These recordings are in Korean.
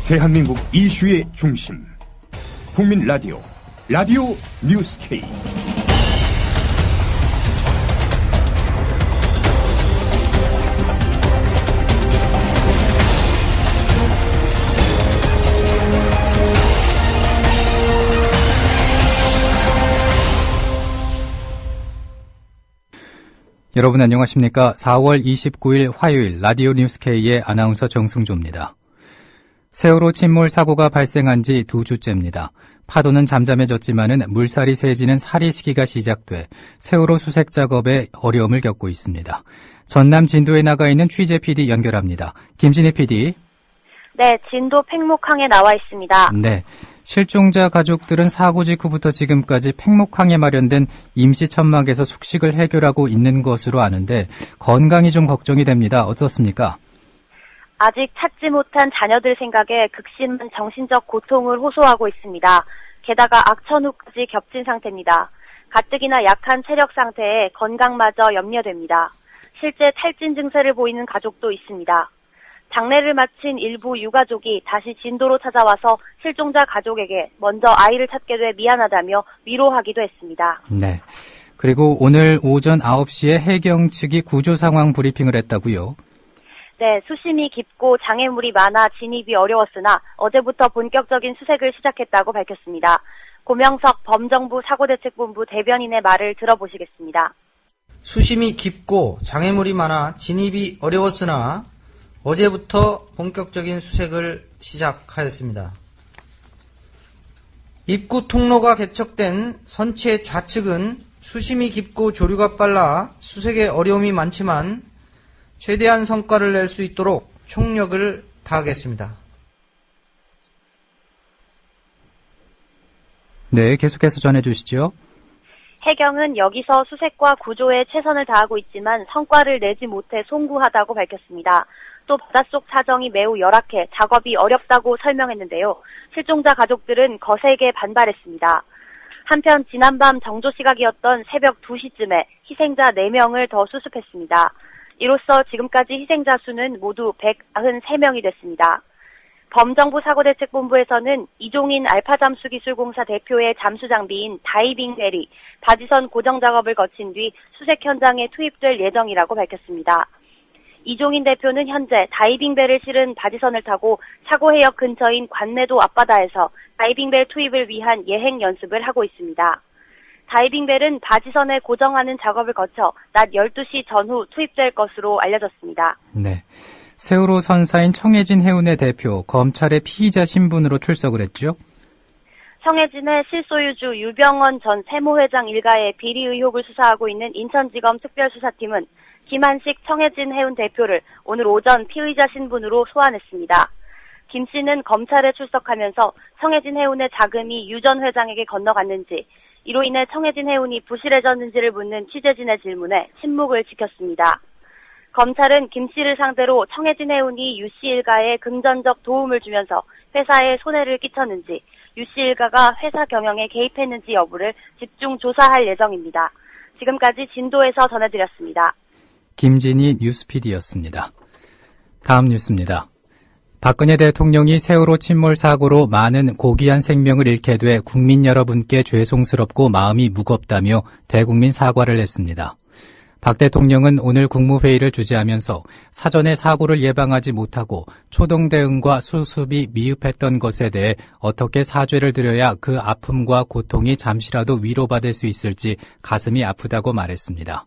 대한민국 이슈의 중심, 국민 라디오, 라디오 뉴스 K. 여러분 안녕하십니까? 4월 29일 화요일 라디오 뉴스 K의 아나운서 정승조입니다. 세월호 침몰 사고가 발생한 지 2주째입니다. 파도는 잠잠해졌지만은 물살이 세지는 사리 시기가 시작돼 세월호 수색 작업에 어려움을 겪고 있습니다. 전남 진도에 나가 있는 취재 PD 연결합니다. 김진희 PD. 네, 진도 팽목항에 나와 있습니다. 네, 실종자 가족들은 사고 직후부터 지금까지 팽목항에 마련된 임시 천막에서 숙식을 해결하고 있는 것으로 아는데 건강이 좀 걱정이 됩니다. 어떻습니까? 아직 찾지 못한 자녀들 생각에 극심한 정신적 고통을 호소하고 있습니다. 게다가 악천후까지 겹친 상태입니다. 가뜩이나 약한 체력 상태에 건강마저 염려됩니다. 실제 탈진 증세를 보이는 가족도 있습니다. 장례를 마친 일부 유가족이 다시 진도로 찾아와서 실종자 가족에게 먼저 아이를 찾게 돼 미안하다며 위로하기도 했습니다. 네. 그리고 오늘 오전 9시에 해경 측이 구조 상황 브리핑을 했다고요? 네, 수심이 깊고 장애물이 많아 진입이 어려웠으나 어제부터 본격적인 수색을 시작했다고 밝혔습니다. 고명석 범정부 사고대책본부 대변인의 말을 들어보시겠습니다. 수심이 깊고 장애물이 많아 진입이 어려웠으나 어제부터 본격적인 수색을 시작하였습니다. 입구 통로가 개척된 선체 좌측은 수심이 깊고 조류가 빨라 수색에 어려움이 많지만 최대한 성과를 낼 수 있도록 총력을 다하겠습니다. 네, 계속해서 전해주시죠. 해경은 여기서 수색과 구조에 최선을 다하고 있지만 성과를 내지 못해 송구하다고 밝혔습니다. 또 바닷속 사정이 매우 열악해 작업이 어렵다고 설명했는데요. 실종자 가족들은 거세게 반발했습니다. 한편 지난밤 정조 시각이었던 새벽 2시쯤에 희생자 4명을 더 수습했습니다. 이로써 지금까지 희생자 수는 모두 193명이 됐습니다. 범정부 사고대책본부에서는 이종인 알파잠수기술공사 대표의 잠수장비인 다이빙벨이 바지선 고정 작업을 거친 뒤 수색 현장에 투입될 예정이라고 밝혔습니다. 이종인 대표는 현재 다이빙벨을 실은 바지선을 타고 사고해역 근처인 관내도 앞바다에서 다이빙벨 투입을 위한 예행 연습을 하고 있습니다. 다이빙벨은 바지선에 고정하는 작업을 거쳐 낮 12시 전후 투입될 것으로 알려졌습니다. 네, 세월호 선사인 청해진 해운의 대표, 검찰의 피의자 신분으로 출석을 했죠? 청해진의 실소유주 유병헌 전 세모회장 일가의 비리 의혹을 수사하고 있는 인천지검 특별수사팀은 김한식 청해진 해운 대표를 오늘 오전 피의자 신분으로 소환했습니다. 김 씨는 검찰에 출석하면서 청해진 해운의 자금이 유 전 회장에게 건너갔는지, 이로 인해 청해진 해운이 부실해졌는지를 묻는 취재진의 질문에 침묵을 지켰습니다. 검찰은 김 씨를 상대로 청해진 해운이 유 씨 일가에 금전적 도움을 주면서 회사에 손해를 끼쳤는지, 유 씨 일가가 회사 경영에 개입했는지 여부를 집중 조사할 예정입니다. 지금까지 진도에서 전해드렸습니다. 김진희 뉴스PD였습니다. 다음 뉴스입니다. 박근혜 대통령이 세월호 침몰 사고로 많은 고귀한 생명을 잃게 돼 국민 여러분께 죄송스럽고 마음이 무겁다며 대국민 사과를 했습니다. 박 대통령은 오늘 국무회의를 주재하면서 사전에 사고를 예방하지 못하고 초동 대응과 수습이 미흡했던 것에 대해 어떻게 사죄를 드려야 그 아픔과 고통이 잠시라도 위로받을 수 있을지 가슴이 아프다고 말했습니다.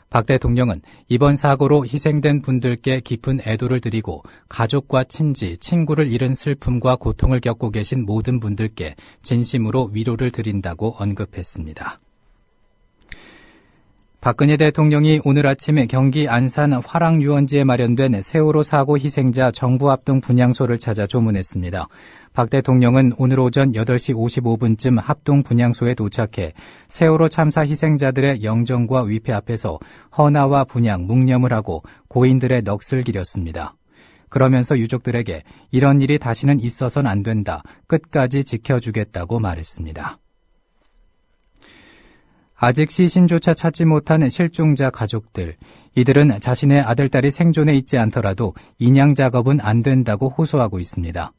박 대통령은 이번 사고로 희생된 분들께 깊은 애도를 드리고 가족과 친지, 친구를 잃은 슬픔과 고통을 겪고 계신 모든 분들께 진심으로 위로를 드린다고 언급했습니다. 박근혜 대통령이 오늘 아침에 경기 안산 화랑유원지에 마련된 세월호 사고 희생자 정부 합동 분향소를 찾아 조문했습니다. 박 대통령은 오늘 오전 8시 55분쯤 합동 분향소에 도착해 세월호 참사 희생자들의 영정과 위패 앞에서 헌화와 분향, 묵념을 하고 고인들의 넋을 기렸습니다. 그러면서 유족들에게 이런 일이 다시는 있어서는 안 된다, 끝까지 지켜주겠다고 말했습니다. 아직 시신조차 찾지 못한 실종자 가족들, 이들은 자신의 아들, 딸이 생존해 있지 않더라도 인양 작업은 안 된다고 호소하고 있습니다.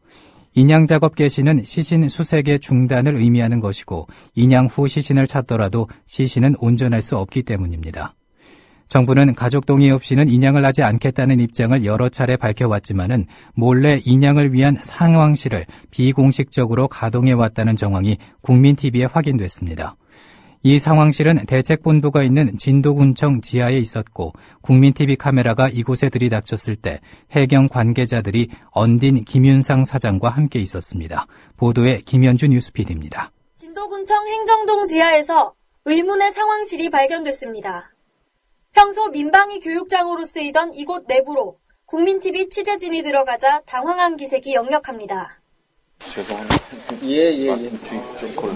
인양 작업 개시는 시신 수색의 중단을 의미하는 것이고 인양 후 시신을 찾더라도 시신은 온전할 수 없기 때문입니다. 정부는 가족 동의 없이는 인양을 하지 않겠다는 입장을 여러 차례 밝혀왔지만은 몰래 인양을 위한 상황실을 비공식적으로 가동해왔다는 정황이 국민TV에 확인됐습니다. 이 상황실은 대책본부가 있는 진도군청 지하에 있었고 국민TV 카메라가 이곳에 들이닥쳤을 때 해경 관계자들이 언딘 김윤상 사장과 함께 있었습니다. 보도에 김현주 뉴스피디입니다. 진도군청 행정동 지하에서 의문의 상황실이 발견됐습니다. 평소 민방위 교육장으로 쓰이던 이곳 내부로 국민TV 취재진이 들어가자 당황한 기색이 역력합니다. 죄송합니다. 예.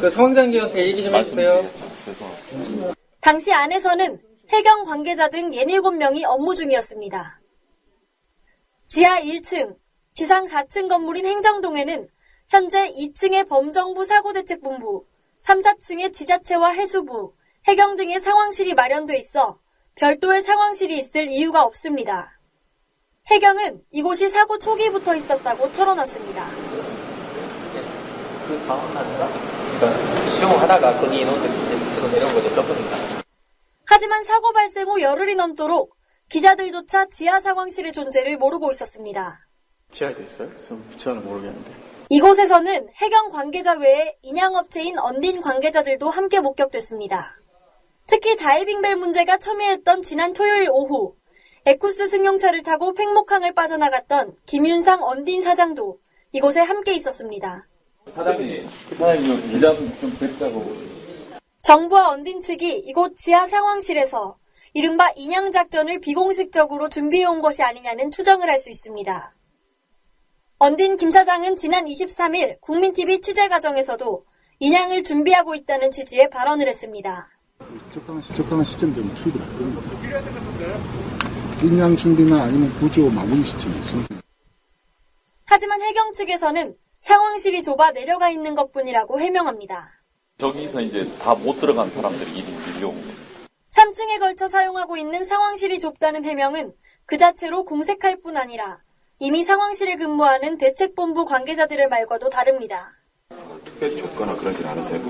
그 상황장님한테 얘기 좀 해주세요. 죄송합니다. 당시 안에서는 해경 관계자 등 67명이 업무 중이었습니다. 지하 1층, 지상 4층 건물인 행정동에는 현재 2층의 범정부 사고대책본부, 3, 4층의 지자체와 해수부, 해경 등의 상황실이 마련돼 있어 별도의 상황실이 있을 이유가 없습니다. 해경은 이곳이 사고 초기부터 있었다고 털어놨습니다. 그 다음 날인가? 그러니까 수영하다가 거기 인원들이 들어 내려온 거죠, 저번인가. 하지만 사고 발생 후 열흘이 넘도록 기자들조차 지하 상황실의 존재를 모르고 있었습니다. 지하에도 있어요? 저는 모르겠는데. 이곳에서는 해경 관계자 외에 인양업체인 언딘 관계자들도 함께 목격됐습니다. 특히 다이빙벨 문제가 첨예했던 지난 토요일 오후 에쿠스 승용차를 타고 팽목항을 빠져나갔던 김윤상 언딘 사장도 이곳에 함께 있었습니다. 사장님 기자 좀 뵙자고. 정부와 언딘 측이 이곳 지하 상황실에서 이른바 인양 작전을 비공식적으로 준비해온 것이 아니냐는 추정을 할 수 있습니다. 언딘 김 사장은 지난 23일 국민TV 취재 과정에서도 인양을 준비하고 있다는 취지의 발언을 했습니다. 적당한 시점 되면 투입을 할 겁니다. 인양 준비나 아니면 구조 마무리 시점이죠. 하지만 해경 측에서는 상황실이 좁아 내려가 있는 것뿐이라고 해명합니다. 저기서 이제 다 못 들어간 사람들이 이리 밀려온 거예요. 3층에 걸쳐 사용하고 있는 상황실이 좁다는 해명은 그 자체로 공색할 뿐 아니라 이미 상황실에 근무하는 대책본부 관계자들의 말과도 다릅니다. 특별히 좁거나 그러진 않으세요?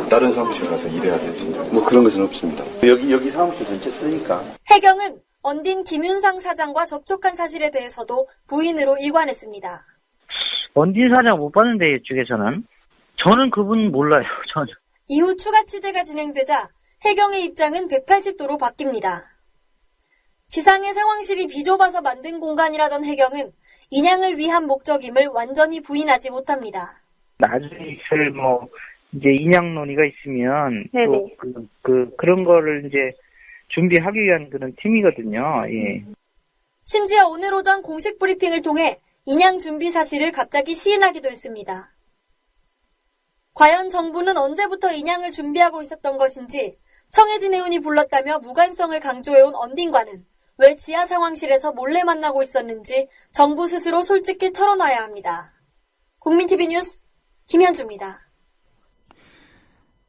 다른 사무실 가서 일해야 되지. 뭐 그런 것은 없습니다. 여기 사무실 전체 쓰니까. 해경은 언딘 김윤상 사장과 접촉한 사실에 대해서도 부인으로 일관했습니다. 언딘 사장 못 봤는데 이쪽에서는. 저는 그분 몰라요. 저는. 이후 추가 취재가 진행되자 해경의 입장은 180도로 바뀝니다. 지상의 상황실이 비좁아서 만든 공간이라던 해경은 인양을 위한 목적임을 완전히 부인하지 못합니다. 나중에 이제 인양 논의가 있으면 또 그런 거를 이제 준비하기 위한 그런 팀이거든요. 예. 심지어 오늘 오전 공식 브리핑을 통해 인양 준비 사실을 갑자기 시인하기도 했습니다. 과연 정부는 언제부터 인양을 준비하고 있었던 것인지 청해진 의원이 불렀다며 무관성을 강조해온 언딘과는 왜 지하 상황실에서 몰래 만나고 있었는지 정부 스스로 솔직히 털어놔야 합니다. 국민TV 뉴스 김현주입니다.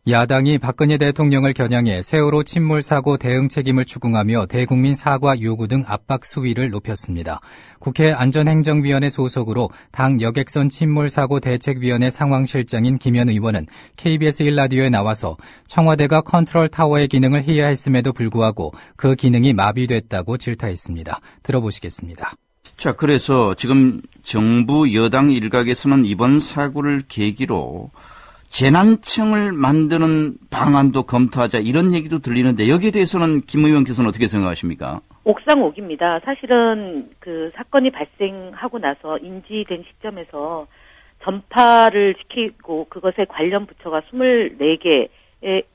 야당이 박근혜 대통령을 겨냥해 세월호 침몰 사고 대응 책임을 추궁하며 대국민 사과 요구 등 압박 수위를 높였습니다. 국회 안전행정위원회 소속으로 당 여객선 침몰 사고 대책위원회 상황실장인 김현 의원은 KBS 1라디오에 나와서 청와대가 컨트롤 타워의 기능을 해야 했음에도 불구하고 그 기능이 마비됐다고 질타했습니다. 들어보시겠습니다. 자, 그래서 지금 정부 여당 일각에서는 이번 사고를 계기로 재난청을 만드는 방안도 검토하자 이런 얘기도 들리는데 여기에 대해서는 김 의원께서는 어떻게 생각하십니까? 옥상옥입니다. 사실은 그 사건이 발생하고 나서 인지된 시점에서 전파를 시키고 그것에 관련 부처가 24개에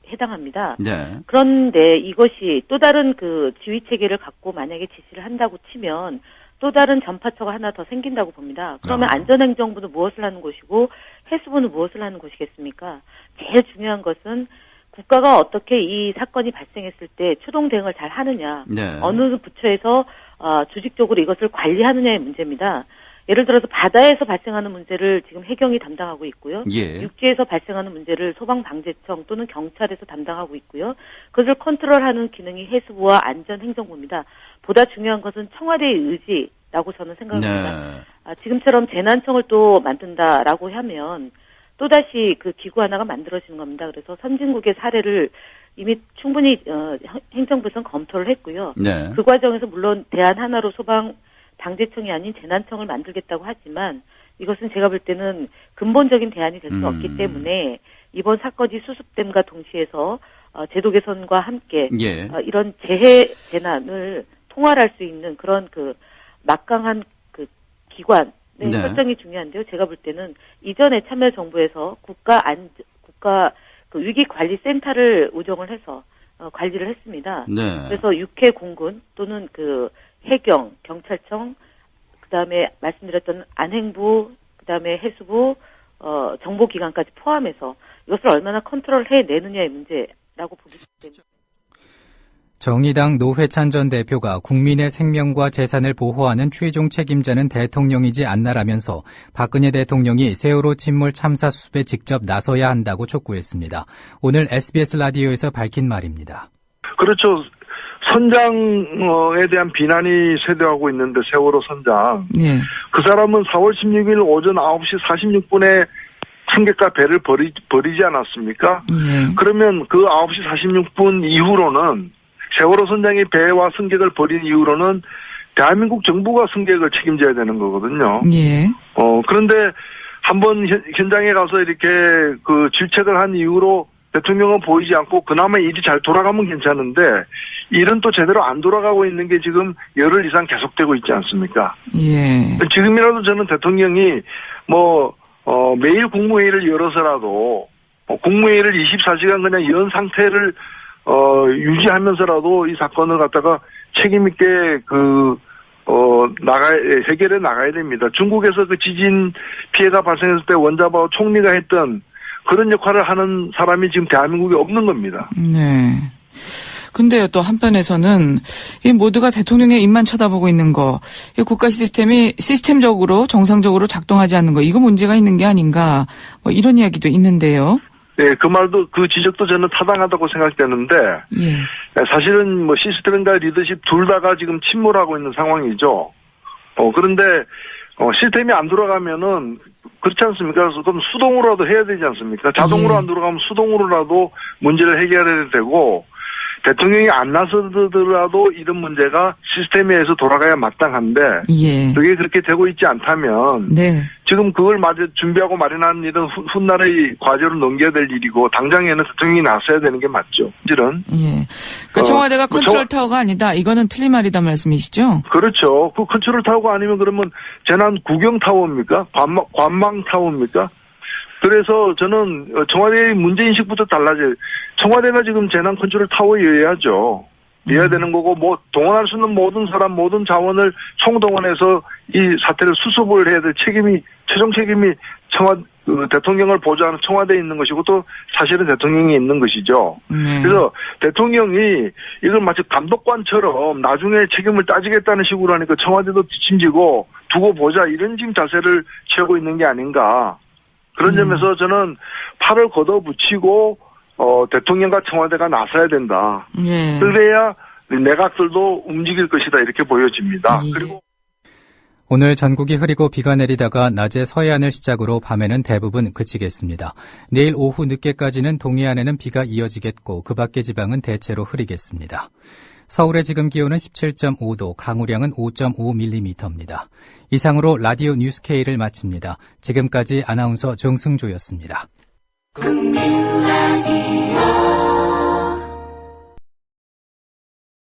해당합니다. 네. 그런데 이것이 또 다른 그 지휘 체계를 갖고 만약에 지시를 한다고 치면 또 다른 전파처가 하나 더 생긴다고 봅니다. 그러면 안전행정부는 무엇을 하는 곳이고 해수부는 무엇을 하는 곳이겠습니까? 제일 중요한 것은 국가가 어떻게 이 사건이 발생했을 때 추동 대응을 잘 하느냐, 네. 어느 부처에서 조직적으로 이것을 관리하느냐의 문제입니다. 예를 들어서 바다에서 발생하는 문제를 지금 해경이 담당하고 있고요. 예. 육지에서 발생하는 문제를 소방방재청 또는 경찰에서 담당하고 있고요. 그것을 컨트롤하는 기능이 해수부와 안전행정부입니다. 보다 중요한 것은 청와대의 의지, 라고 저는 생각합니다. 지금처럼 재난청을 또 만든다라고 하면 또다시 그 기구 하나가 만들어지는 겁니다. 그래서 선진국의 사례를 이미 충분히 행정부에서는 검토를 했고요. 네. 그 과정에서 물론 대안 하나로 소방 방재청이 아닌 재난청을 만들겠다고 하지만 이것은 제가 볼 때는 근본적인 대안이 될 수 없기 때문에 이번 사건이 수습됨과 동시에서 제도 개선과 함께 예. 이런 재난을 통할할 수 있는 그런 그 막강한 그 기관의 설정이 중요한데요. 제가 볼 때는 이전에 참여정부에서 국가 그 위기관리센터를 운영을 해서 관리를 했습니다. 네. 그래서 육해 공군 또는 그 해경, 경찰청, 그다음에 말씀드렸던 안행부, 그다음에 해수부, 정보기관까지 포함해서 이것을 얼마나 컨트롤해 내느냐의 문제라고 보기 때문에. 정의당 노회찬 전 대표가 국민의 생명과 재산을 보호하는 최종 책임자는 대통령이지 않나라면서 박근혜 대통령이 세월호 침몰 참사 수습에 직접 나서야 한다고 촉구했습니다. 오늘 SBS 라디오에서 밝힌 말입니다. 그렇죠. 선장에 대한 비난이 쇄도하고 있는데 세월호 선장. 네. 그 사람은 4월 16일 오전 9시 46분에 승객과 배를 버리지 않았습니까? 그러면 그 9시 46분 이후로는 세월호 선장이 배와 승객을 버린 이후로는 대한민국 정부가 승객을 책임져야 되는 거거든요. 예. 그런데 한번 현장에 가서 이렇게 그 질책을 한 이후로 대통령은 보이지 않고 그나마 일이 잘 돌아가면 괜찮은데 일은 또 제대로 안 돌아가고 있는 게 지금 열흘 이상 계속되고 있지 않습니까? 예. 지금이라도 저는 대통령이 매일 국무회의를 열어서라도 국무회의를 24시간 그냥 연 상태를 유지하면서라도 이 사건을 갖다가 책임있게 해결해 나가야 됩니다. 중국에서 그 지진 피해가 발생했을 때 원자바오 총리가 했던 그런 역할을 하는 사람이 지금 대한민국에 없는 겁니다. 네. 근데요, 또 한편에서는 이 모두가 대통령의 입만 쳐다보고 있는 거, 이 국가 시스템이 시스템적으로 정상적으로 작동하지 않는 거, 이거 문제가 있는 게 아닌가, 이런 이야기도 있는데요. 네, 그 지적도 저는 타당하다고 생각되는데, 사실은 시스템과 리더십 둘 다가 지금 침몰하고 있는 상황이죠. 그런데, 시스템이 안 돌아가면은, 그렇지 않습니까? 그래서 그럼 수동으로라도 해야 되지 않습니까? 자동으로 안 돌아가면 수동으로라도 문제를 해결해야 되고, 대통령이 안 나서더라도 이런 문제가 시스템에 의해서 돌아가야 마땅한데 그게 그렇게 되고 있지 않다면 지금 그걸 준비하고 마련하는 일은 훗날의 과제로 넘겨야 될 일이고 당장에는 대통령이 나서야 되는 게 맞죠. 실은. 그러니까 청와대가 컨트롤 타워가 아니다. 이거는 틀린 말이다 말씀이시죠? 그렇죠. 그 컨트롤 타워가 아니면 그러면 재난 구경 타워입니까? 관망 타워입니까? 그래서 저는 청와대의 문제인식부터 달라져요. 청와대가 지금 재난 컨트롤 타워여야죠. 이어야 되는 거고, 동원할 수 있는 모든 사람, 모든 자원을 총동원해서 이 사태를 수습을 해야 될 최종 책임이 대통령을 보좌하는 청와대에 있는 것이고, 또 사실은 대통령이 있는 것이죠. 그래서 대통령이 이걸 마치 감독관처럼 나중에 책임을 따지겠다는 식으로 하니까 청와대도 뒷짐지고 두고 보자 이런 지금 자세를 취하고 있는 게 아닌가. 그런 점에서 저는 팔을 걷어붙이고 대통령과 청와대가 나서야 된다. 그래야 내각들도 움직일 것이다 이렇게 보여집니다. 그리고 오늘 전국이 흐리고 비가 내리다가 낮에 서해안을 시작으로 밤에는 대부분 그치겠습니다. 내일 오후 늦게까지는 동해안에는 비가 이어지겠고 그 밖의 지방은 대체로 흐리겠습니다. 서울의 지금 기온은 17.5도, 강우량은 5.5mm입니다. 이상으로 라디오 뉴스 K를 마칩니다. 지금까지 아나운서 정승조였습니다. 국민 라디오